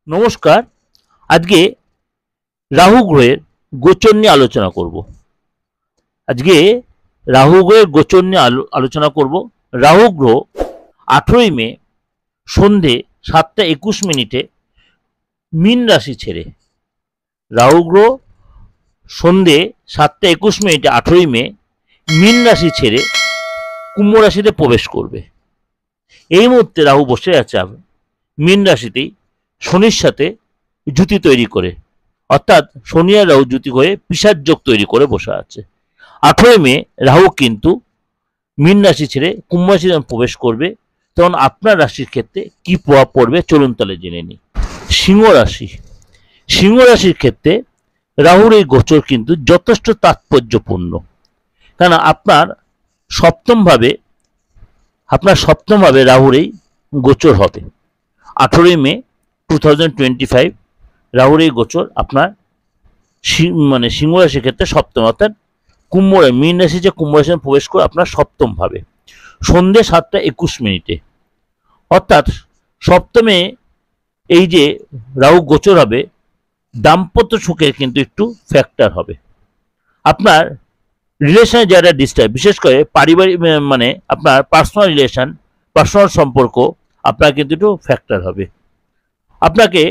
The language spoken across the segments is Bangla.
নমস্কার। আজকে রাহু গ্রহের গোচর নিয়ে আলোচনা করব। আজকে রাহু গ্রহের গোচর নিয়ে আলোচনা করব। রাহু গ্রহ 18ই মে সন্ধে 7:21 মীন রাশি ছেড়ে রাহু গ্রহ সন্ধে 7:21 18ই মে মীন রাশি ছেড়ে কুম্ভ রাশিতে প্রবেশ করবে। এই মুহূর্তে রাহু বসে আছে মীন রাশিতেই শনির সাথে জুতি তৈরি করে, অর্থাৎ শনি আর রাহু জুতি হয়ে পিশাচ যোগ তৈরি করে বসে আছে। 18ই মে রাহু কিন্তু মীন রাশি ছেড়ে কুম্ভ রাশিতে প্রবেশ করবে। তখন আপনার রাশির ক্ষেত্রে কি প্রভাব পড়বে চলুন তাহলে জেনে নিই। সিংহ রাশি। সিংহ রাশির ক্ষেত্রে রাহুর এই গোচর কিন্তু যথেষ্ট তাৎপর্যপূর্ণ, কারণ আপনার সপ্তম ভাবে রাহুর এই গোচর হবে। 18ই মে 2025 রাহুর এই গোচর আপনার সিংহ রাশির ক্ষেত্রে সপ্তম, অর্থাৎ মীন রাশি যে কুম্ভ রাশি প্রবেশ করে আপনার সপ্তম ভাবে সন্ধ্যে 7:21 অর্থাৎ সপ্তমে এই যে রাহু গোচর হবে, দাম্পত্য সুখের কিন্তু একটু ফ্যাক্টর হবে। আপনার রিলেশনে যারা ডিস্টার্ব, বিশেষ করে পারিবারিক আপনার পার্সোনাল রিলেশন, পার্সোনাল সম্পর্ক আপনার কিন্তু একটু ফ্যাক্টর হবে। আপনাকে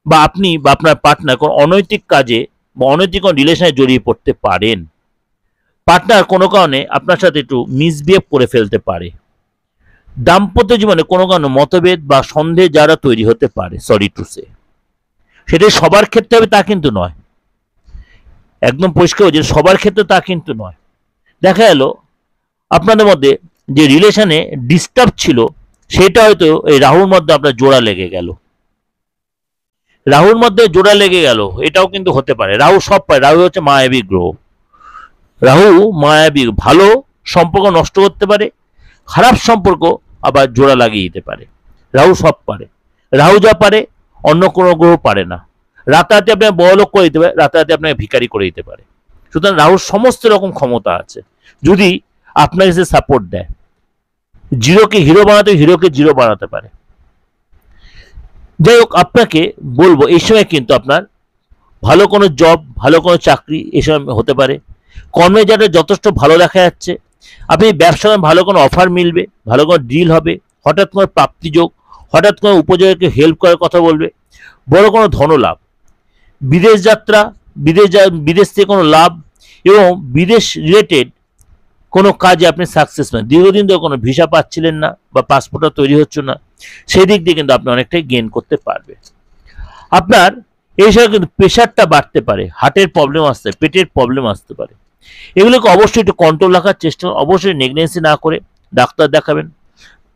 বা আপনি বা আপনার পার্টনার কোনো অনৈতিক কাজে বা অনৈতিক কোনো রিলেশনে জড়িয়ে পড়তে পারেন। পার্টনার কোনো কারণে আপনার সাথে একটু মিসবিহেভ করে ফেলতে পারে। দাম্পত্য জীবনে কোনো কারণে মতভেদ বা সন্দেহ যারা তৈরি হতে পারে, সরি টু সে, সেটা সবার ক্ষেত্রে হবে তা কিন্তু নয়। একদম পরিষ্কার যে সবার ক্ষেত্রে তা কিন্তু নয়। দেখা গেল আপনাদের মধ্যে যে রিলেশনে ডিস্টার্ব ছিল সেটা হয়তো এই রাহুর মধ্যে আপনার জোড়া লেগে গেল। রাহুর মধ্যে জোড়া লেগে গেল, এটাও কিন্তু হতে পারে। রাহু সব পায়, রাহু হচ্ছে মায়াবী গ্রহ। রাহু মায়াবী, ভালো সম্পর্ক নষ্ট করতে পারে, খারাপ সম্পর্ক আবার জোড়া লাগিয়ে দিতে পারে। রাহু সব পারে। রাহু যা পারে অন্য কোনো গ্রহ পারে না। রাতারাতি আপনাকে বড়লোক করে দিতে পারে, রাতারাতি আপনাকে ভিখারি করে দিতে পারে। সুতরাং রাহুর সমস্ত রকম ক্ষমতা আছে যদি আপনাকে সে সাপোর্ট দেয়। জিরোকে হিরো বানাতে, হিরোকে জিরো বানাতে পারে। যাই হোক, আপনাকে বলবো এই সময় কিন্তু আপনার ভালো কোনো জব, ভালো কোনো চাকরি এই সময় হতে পারে। কর্মে যারা যথেষ্ট ভালো দেখা যাচ্ছে। আপনি ব্যবসায় ভালো কোনো অফার মিলবে, ভালো কোনো ডিল হবে, হঠাৎ কোনো প্রাপ্তিযোগ, হঠাৎ কোনো উপযোগকে হেল্প করার কথা বলবে, বড় কোনো ধনলাভ, বিদেশ যাত্রা, বিদেশ থেকে কোনো লাভ এবং বিদেশ রিলেটেড কোনো কাজে আপনি সাকসেস পান। দীর্ঘদিন ধরে কোনো ভিসা পাচ্ছিলেন না বা পাসপোর্টটা তৈরি হচ্ছে না, সেই দিক দিয়ে কিন্তু আপনি অনেকটাই গেইন করতে পারবে। আপনার এই সময় কিন্তু প্রেশারটা বাড়তে পারে, হার্টের প্রবলেম আসতে, পেটের প্রবলেম আসতে পারে। এগুলোকে অবশ্যই একটু কন্ট্রোল রাখার চেষ্টা, অবশ্যই নেগলেন্সি না করে ডাক্তার দেখাবেন।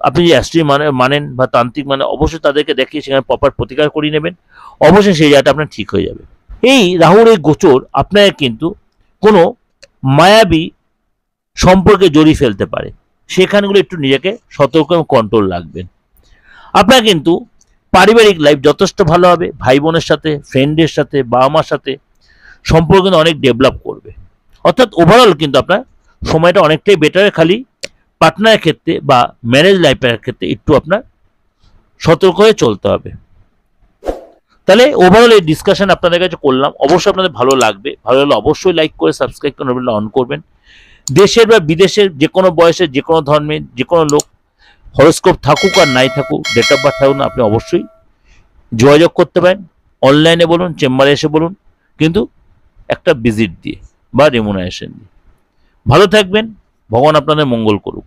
আপনি যে অ্যাস্ট্রি মানেন বা তান্ত্রিক অবশ্যই তাদেরকে দেখিয়ে সেখানে প্রপার প্রতিকার করিয়ে নেবেন। অবশ্যই সেই জায়গাটা আপনার ঠিক হয়ে যাবে। এই রাহুর এই গোচর আপনাকে কিন্তু কোনো মায়াবী সম্পর্কে জড়িয়ে ফেলতে পারে, সেখানগুলো একটু নিজেকে সতর্ক এবং কন্ট্রোল রাখবেন। আপনার কিন্তু পারিবারিক লাইফ যথেষ্ট ভালো হবে। ভাই বোনের সাথে, ফ্রেন্ডের সাথে, বাবা মার সাথে সম্পর্ক কিন্তু অনেক ডেভেলপ করবে। অর্থাৎ ওভারঅল কিন্তু আপনার সময়টা অনেকটাই বেটার। খালি পার্টনারের ক্ষেত্রে বা ম্যারেজ লাইফের ক্ষেত্রে একটু আপনার সতর্ক হয়ে চলতে হবে। তাহলে ওভারঅল এই ডিসকাশন আপনাদের কাছে করলাম, অবশ্যই আপনাদের ভালো লাগবে। ভালো লাগলে অবশ্যই লাইক করে সাবস্ক্রাইব করে অন করবেন। দেশের বা বিদেশের যে কোনো বয়সের, যে কোনো ধর্মের, যে কোনো লোক, হরোস্কোপ থাকুক আর নাই থাকুক, ডেট অফ বার্থ থাকুক না, আপনি অবশ্যই যোগাযোগ করতে পারেন। অনলাইনে বলুন, চেম্বারে এসে বলুন, কিন্তু একটা ভিজিট দিয়ে বা রেমুনারেশন দিয়ে। ভালো থাকবেন, ভগবান আপনাদের মঙ্গল করুক।